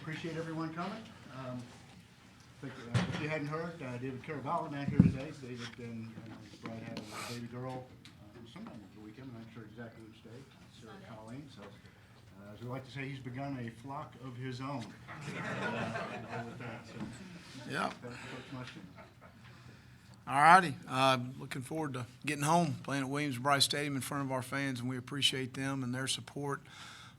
appreciate everyone coming. If you hadn't heard, David Caraballa not here today. David and Brad had a baby girl sometime over the weekend. I'm not sure exactly which day. Sarah Colleen. So, as we like to say, he's begun a flock of his own. With that, so, Yeah. Coach Muschamp. All righty. Looking forward to getting home, playing at Williams-Brice Stadium in front of our fans, and we appreciate them and their support.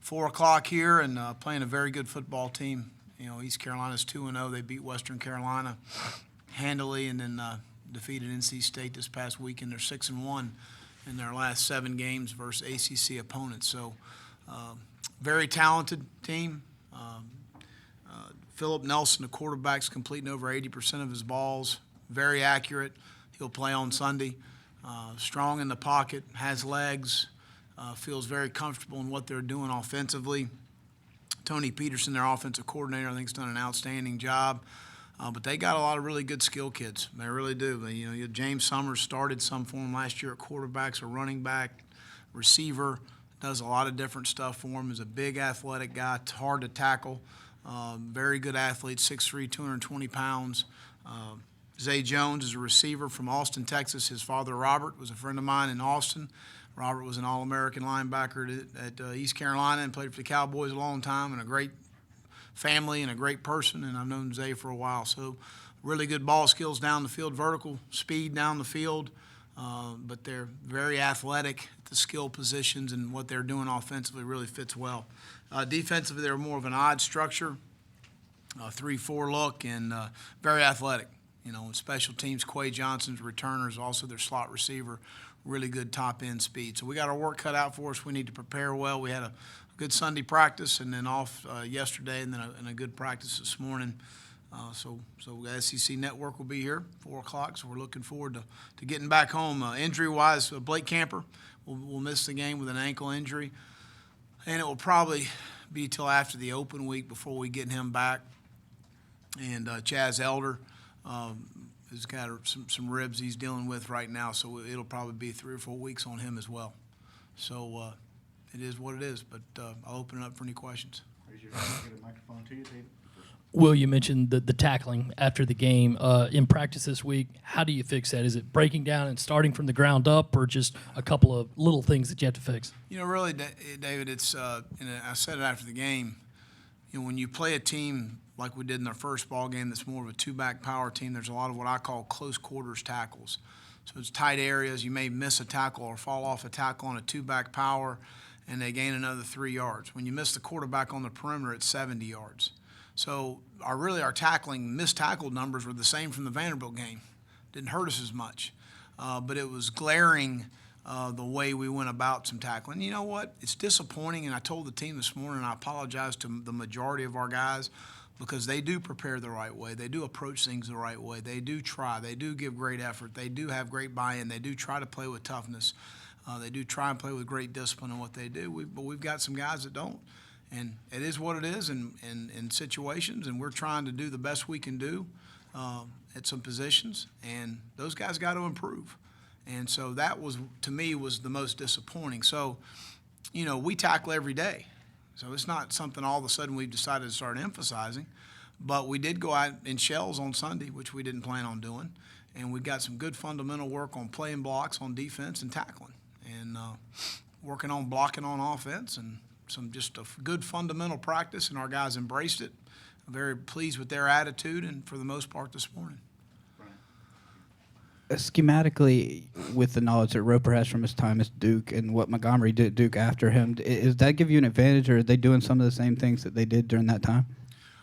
4 o'clock here, and playing a very good football team. You know, East Carolina's 2-0. They beat Western Carolina handily, and then defeated NC State this past weekend. They're 6-1 in their last 7 games versus ACC opponents. So, very talented team. Philip Nelson, the quarterback's completing over 80% of his balls. Very accurate. He'll play on Sunday. Strong in the pocket, has legs, feels very comfortable in what they're doing offensively. Tony Peterson, their offensive coordinator, I think has done an outstanding job. But they got a lot of really good skill kids. They really do. James Summers started some for them last year at quarterbacks, a running back, receiver, does a lot of different stuff for him. Is a big athletic guy, hard to tackle, very good athlete, 6'3", 220 pounds. Zay Jones is a receiver from Austin, Texas. His father, Robert, was a friend of mine in Austin. Robert was an All-American linebacker at East Carolina and played for the Cowboys a long time, and a great family and a great person, and I've known Zay for a while. So really good ball skills down the field, vertical speed down the field, but they're very athletic at the skill positions, and what they're doing offensively really fits well. Defensively, they're more of an odd structure, 3-4 look, and very athletic. You know, special teams, Quay Johnson's returners, also their slot receiver, really good top-end speed. So we got our work cut out for us. We need to prepare well. We had a good Sunday practice and then off yesterday, and then a good practice this morning. So the SEC Network will be here 4 o'clock, so we're looking forward to getting back home. Injury-wise, Blake Camper will miss the game with an ankle injury, and it will probably be till after the open week before we get him back. And Chaz Elder has got some ribs he's dealing with right now, so it'll probably be 3 or 4 weeks on him as well. So it is what it is, but I'll open it up for any questions. Raise your hand. I'll get a microphone to you, David. Will, you mentioned the tackling after the game. In practice this week, how do you fix that? Is it breaking down and starting from the ground up, or just a couple of little things that you have to fix? You know, really, David, it's and I said it after the game, you know, when you play a team like we did in our first ball game that's more of a 2-back power team, there's a lot of what I call close quarters tackles. So it's tight areas. You may miss a tackle or fall off a tackle on a 2-back power, and they gain another 3 yards. When you miss the quarterback on the perimeter, it's 70 yards. So our tackling, missed tackle numbers were the same from the Vanderbilt game. Didn't hurt us as much. But it was glaring the way we went about some tackling. You know what? It's disappointing, and I told the team this morning, and I apologize to the majority of our guys, because they do prepare the right way. They do approach things the right way. They do try. They do give great effort. They do have great buy-in. They do try to play with toughness. They do try and play with great discipline in what they do. But we've got some guys that don't. And it is what it is in situations, and we're trying to do the best we can do at some positions, and those guys got to improve. And so that was, to me, was the most disappointing. So, you know, we tackle every day. So it's not something all of a sudden we've decided to start emphasizing. But we did go out in shells on Sunday, which we didn't plan on doing. And we got some good fundamental work on playing blocks on defense and tackling. And working on blocking on offense, and some just a good fundamental practice, and our guys embraced it. I'm very pleased with their attitude, and for the most part this morning. Schematically, with the knowledge that Roper has from his time as Duke and what Montgomery did at Duke after him, does that give you an advantage, or are they doing some of the same things that they did during that time?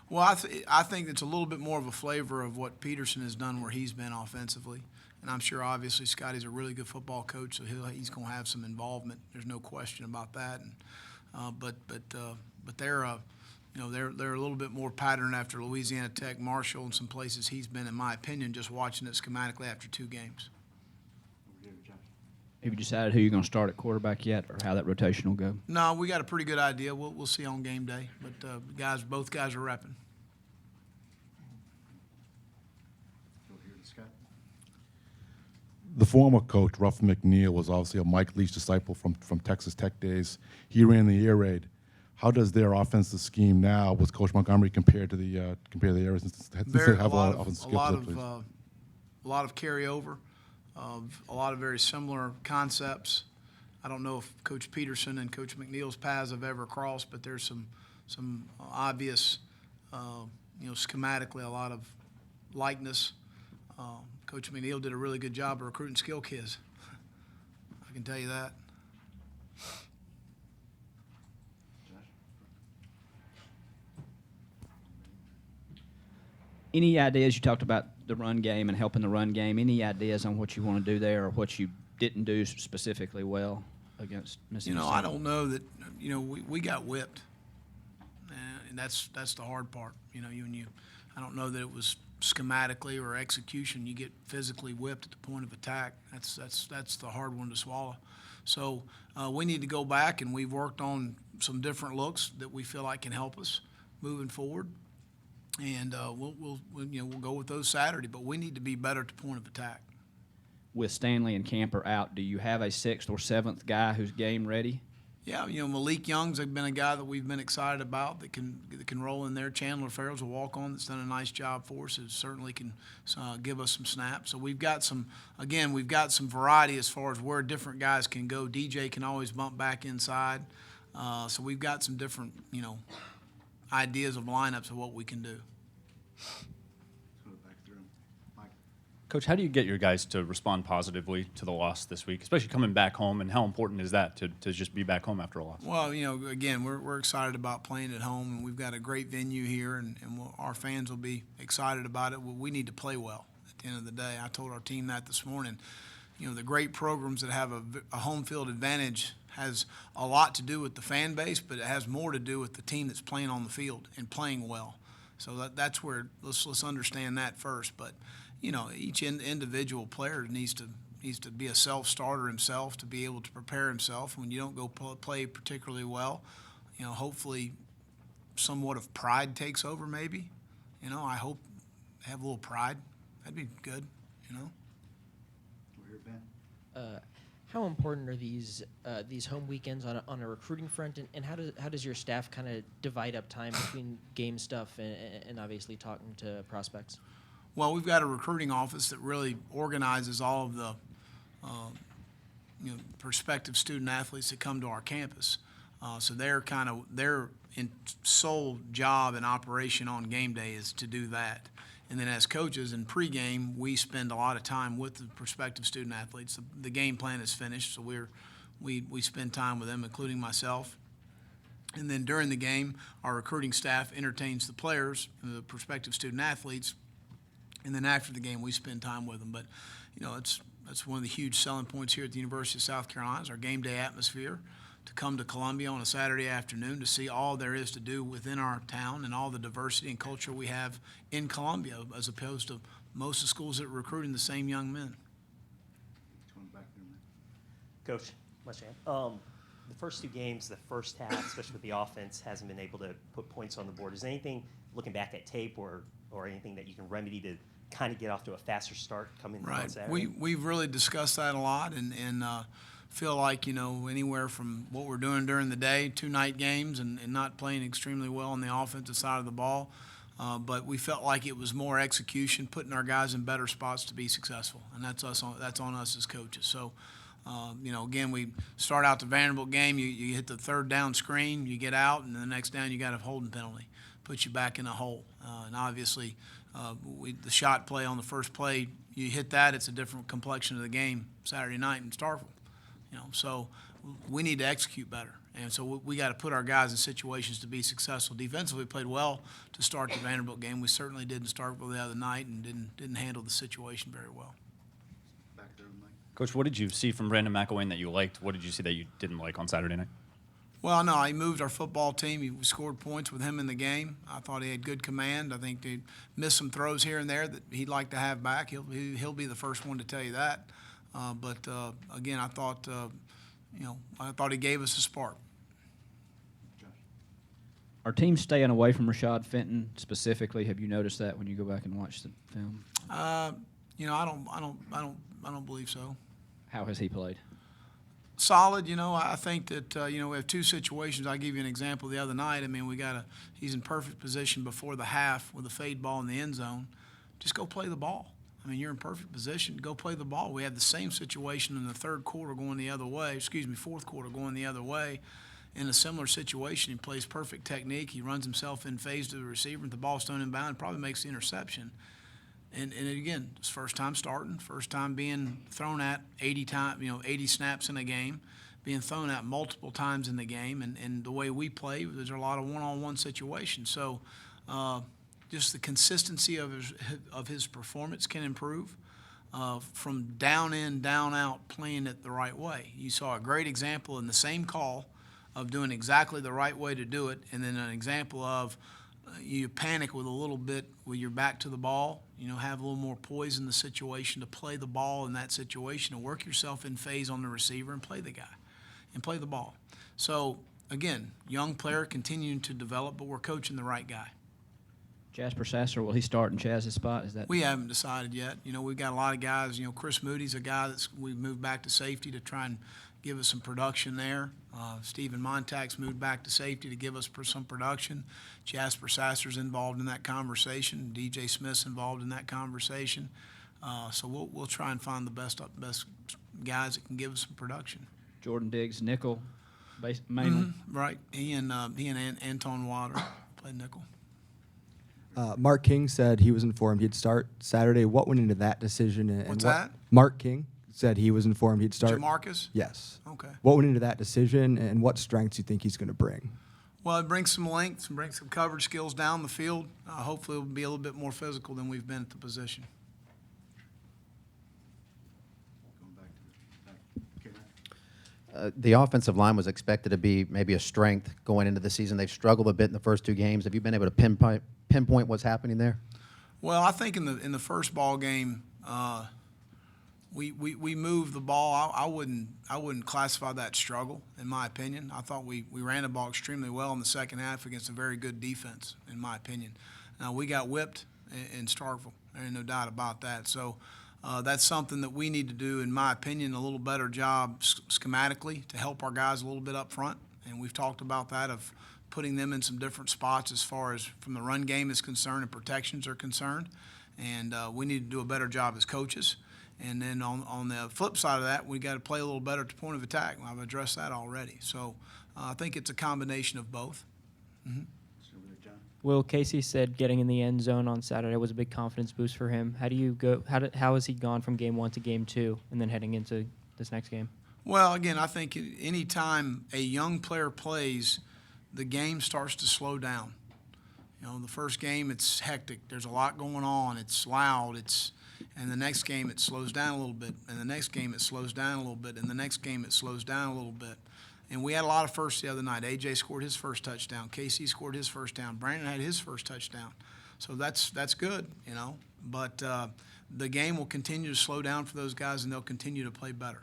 Well, I think it's a little bit more of a flavor of what Peterson has done where he's been offensively. And I'm sure, obviously, Scotty's a really good football coach, so he's going to have some involvement. There's no question about that. And, but they're they're a little bit more patterned after Louisiana Tech, Marshall, and some places he's been, in my opinion, just watching it schematically after 2 games. Have you decided who you're going to start at quarterback yet, or how that rotation will go? No, we got a pretty good idea. We'll see on game day. But both guys are repping. The former coach, Ruff McNeil, was obviously a Mike Leach disciple from Texas Tech days. He ran the air raid. How does their offensive scheme now with Coach Montgomery compare to the areas since they have a lot of offensive skill players? A lot of carryover, of a lot of very similar concepts. I don't know if Coach Peterson and Coach McNeil's paths have ever crossed, but there's some obvious, schematically a lot of likeness. Coach McNeil did a really good job of recruiting skill kids. I can tell you that. Any ideas? You talked about the run game and helping the run game. Any ideas on what you want to do there, or what you didn't do specifically well against Mississippi State? I don't know that. We got whipped, and that's the hard part. I don't know that it was schematically or execution. You get physically whipped at the point of attack. That's the hard one to swallow. So we need to go back, and we've worked on some different looks that we feel like can help us moving forward. And we'll go with those Saturday, but we need to be better at the point of attack. With Stanley and Camper out, do you have a 6th or 7th guy who's game ready? Yeah, Malik Young's been a guy that we've been excited about that can roll in there. Chandler Farrell's a walk-on that's done a nice job for us. It certainly can give us some snaps. So we've got some variety as far as where different guys can go. DJ can always bump back inside. So we've got some different, ideas of lineups of what we can do. Coach, how do you get your guys to respond positively to the loss this week, especially coming back home, and how important is that to just be back home after a loss? Well, again, we're excited about playing at home, and we've got a great venue here, and our fans will be excited about it. Well, we need to play well at the end of the day. I told our team that this morning. The great programs that have a home field advantage has a lot to do with the fan base, but it has more to do with the team that's playing on the field and playing well. So that's where let's understand that first. But each individual player needs to be a self-starter himself, to be able to prepare himself. When you don't go play particularly well, hopefully somewhat of pride takes over maybe. I hope I have a little pride. That'd be good, We're here, Ben. How important are these home weekends on a recruiting front, and how does your staff kind of divide up time between game stuff and obviously talking to prospects? Well, we've got a recruiting office that really organizes all of the prospective student athletes that come to our campus. So their sole job and operation on game day is to do that. And then as coaches in pregame, we spend a lot of time with the prospective student athletes. The game plan is finished, so we spend time with them, including myself. And then during the game, our recruiting staff entertains the players, the prospective student athletes. And then after the game, we spend time with them. But, that's one of the huge selling points here at the University of South Carolina is our game day atmosphere. To come to Columbia on a Saturday afternoon to see all there is to do within our town and all the diversity and culture we have in Columbia, as opposed to most of the schools that are recruiting the same young men. Coach Muschamp, the first 2 games, the first half, especially with the offense, hasn't been able to put points on the board. Is there anything, looking back at tape or anything that you can remedy to kind of get off to a faster start coming on Saturday? We've really discussed that a lot and feel like, anywhere from what we're doing during the day, 2 night games and not playing extremely well on the offensive side of the ball. But we felt like it was more execution, putting our guys in better spots to be successful. And that's on us as coaches. So, again, we start out the Vanderbilt game, you hit the 3rd down screen, you get out, and the next down you got a holding penalty. Puts you back in a hole. And obviously, the shot play on the first play, you hit that, it's a different complexion of the game Saturday night in Starkville. So we need to execute better. And so we got to put our guys in situations to be successful. Defensively, we played well to start the Vanderbilt game. We certainly did in Starkville the other night and didn't handle the situation very well. Back there, Mike. Coach, what did you see from Brandon McElwain that you liked? What did you see that you didn't like on Saturday night? Well, no, he moved our football team. He scored points with him in the game. I thought he had good command. I think they missed some throws here and there that he'd like to have back. He'll be the first one to tell you that. But again, I thought he gave us a spark. Are teams staying away from Rashad Fenton specifically? Have you noticed that when you go back and watch the film? I don't believe so. How has he played? Solid, I think that, we have two situations. I'll give you an example the other night. I mean, he's in perfect position before the half with a fade ball in the end zone. Just go play the ball. I mean, you're in perfect position. Go play the ball. We had the same situation in the fourth quarter going the other way. In a similar situation, he plays perfect technique. He runs himself in phase to the receiver. The ball's thrown inbound, probably makes the interception. And again, it's first time starting, first time being thrown at 80 snaps in a game, being thrown at multiple times in the game. And the way we play, there's a lot of one-on-one situations. So just the consistency of his performance can improve from down in, down out, playing it the right way. You saw a great example in the same call of doing exactly the right way to do it, and then an example of you panic with a little bit with your back to the ball, have a little more poise in the situation to play the ball in that situation and work yourself in phase on the receiver and play the guy and play the ball. So, again, young player continuing to develop, but we're coaching the right guy. Jasper Sasser, will he start in Chaz's spot? Is that? We haven't decided yet. We've got a lot of guys. Chris Moody's a guy we've moved back to safety to try and give us some production there. Stephen Montag's moved back to safety to give us some production. Jasper Sasser's involved in that conversation. DJ Smith's involved in that conversation. So we'll try and find the best guys that can give us some production. Jordan Diggs, nickel, mainly. Mm-hmm, right. He and Anton Water played nickel. Mark King said he was informed he'd start Saturday. What went into that decision? And What's that? Mark King said he was informed he'd start. Jamarcus? Yes. Okay. What went into that decision, and what strengths do you think he's going to bring? Well, it brings some length, brings some coverage skills down the field. Hopefully it'll be a little bit more physical than we've been at the position. The offensive line was expected to be maybe a strength going into the season. They've struggled a bit in the first two games. Have you been able to pinpoint what's happening there? Well, I think in the first ball game, we moved the ball. I wouldn't classify that struggle, in my opinion. I thought we ran the ball extremely well in the second half against a very good defense, in my opinion. Now, we got whipped in Starkville. There ain't no doubt about that. So that's something that we need to do, in my opinion, a little better job schematically to help our guys a little bit up front. And we've talked about that, of putting them in some different spots as far as from the run game is concerned and protections are concerned. And we need to do a better job as coaches. And then on the flip side of that, we got to play a little better at the point of attack. I've addressed that already. So I think it's a combination of both. Mm-hmm. Will, Casey said getting in the end zone on Saturday was a big confidence boost for him. How do you go? How has he gone from game 1 to game 2, and then heading into this next game? Well, again, I think any time a young player plays, the game starts to slow down. The first game it's hectic. There's a lot going on. It's loud. And the next game it slows down a little bit. And the next game it slows down a little bit. And the next game it slows down a little bit. And we had a lot of firsts the other night. AJ scored his first touchdown. Casey scored his first down. Brandon had his first touchdown. So that's good, But the game will continue to slow down for those guys, and they'll continue to play better.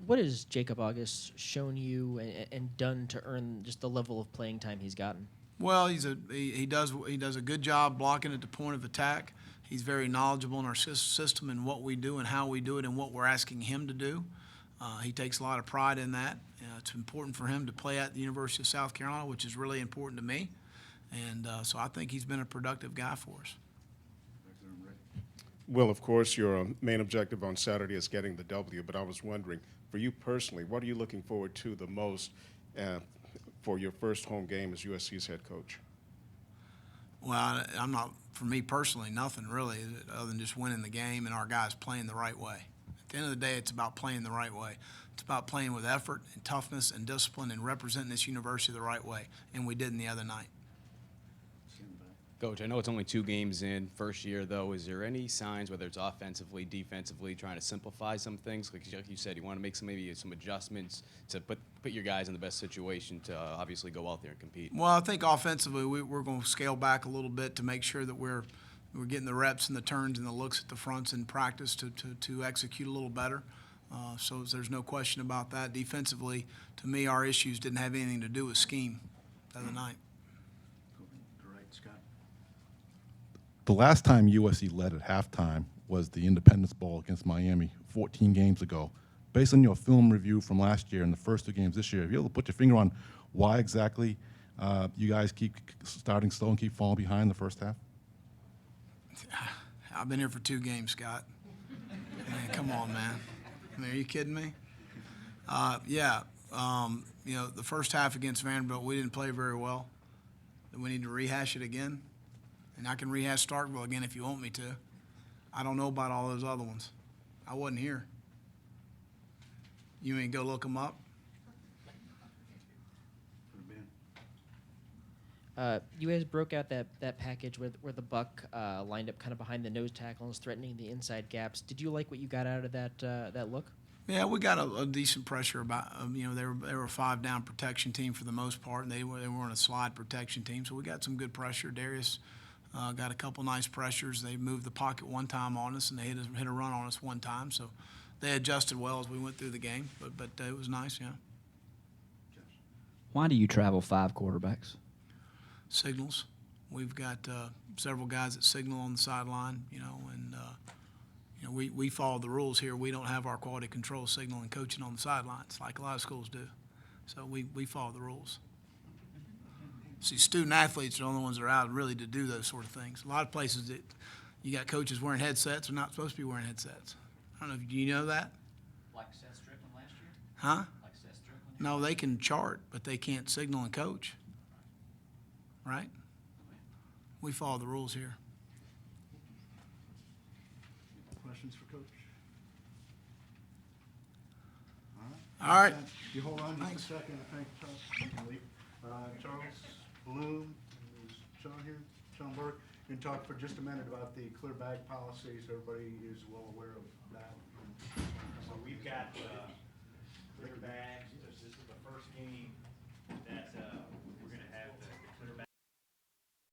What has Jacob August shown you and done to earn just the level of playing time he's gotten? Well, he does a good job blocking at the point of attack. He's very knowledgeable in our system and what we do and how we do it and what we're asking him to do. He takes a lot of pride in that. It's important for him to play at the University of South Carolina, which is really important to me. And so I think he's been a productive guy for us. Well, of course, your main objective on Saturday is getting the W, but I was wondering, for you personally, what are you looking forward to the most for your first home game as USC's head coach? Well, for me personally, nothing really other than just winning the game and our guys playing the right way. At the end of the day, it's about playing the right way. It's about playing with effort and toughness and discipline and representing this university the right way, and we did the other night. Coach, I know it's only 2 games in, first year though. Is there any signs, whether it's offensively, defensively, trying to simplify some things? Like you said, you want to make maybe some adjustments to put your guys in the best situation to obviously go out there and compete. Well, I think offensively we're going to scale back a little bit to make sure that we're getting the reps and the turns and the looks at the fronts in practice to execute a little better. So there's no question about that. Defensively, to me, our issues didn't have anything to do with scheme the other night. Great, Scott. The last time USC led at halftime was the Independence Bowl against Miami 14 games ago. Based on your film review from last year and the first 2 games this year, have you able to put your finger on why exactly you guys keep starting slow and keep falling behind the first half? I've been here for 2 games, Scott. I mean, come on, man. I mean, are you kidding me? You know, the first half against Vanderbilt, we didn't play very well. Then we need to rehash it again. And I can rehash Starkville again if you want me to. I don't know about all those other ones. I wasn't here. You mean go look them up? You guys broke out that package where the buck lined up kind of behind the nose tackle and was threatening the inside gaps. Did you like what you got out of that look? Yeah, we got a decent pressure about. You know, they were a 5-down protection team for the most part, and they weren't a slide protection team. So we got some good pressure. Darius got a couple nice pressures. They moved the pocket one time on us, and they hit a run on us one time. So they adjusted well as we went through the game. But it was nice, yeah. Why do you travel 5 quarterbacks? Signals. We've got several guys that signal on the sideline, you know, and you know, we follow the rules here. We don't have our quality control signal and coaching on the sidelines like a lot of schools do. So we follow the rules. See, student athletes are the only ones that are out really to do those sort of things. A lot of places that you got coaches wearing headsets are not supposed to be wearing headsets. I don't know, do you know that? Like Seth Strickland last year? Huh? Like Seth Strickland? No, they can chart, but they can't signal and coach. Right? We follow the rules here. Questions for Coach? All right. You hold on Thanks. just a second. I think Charles, you can leave. Charles Bloom, is Sean here? Sean Burke. You can talk for just a minute about the clear bag policy, so everybody is well aware of that. So we've got clear bags. This is the first game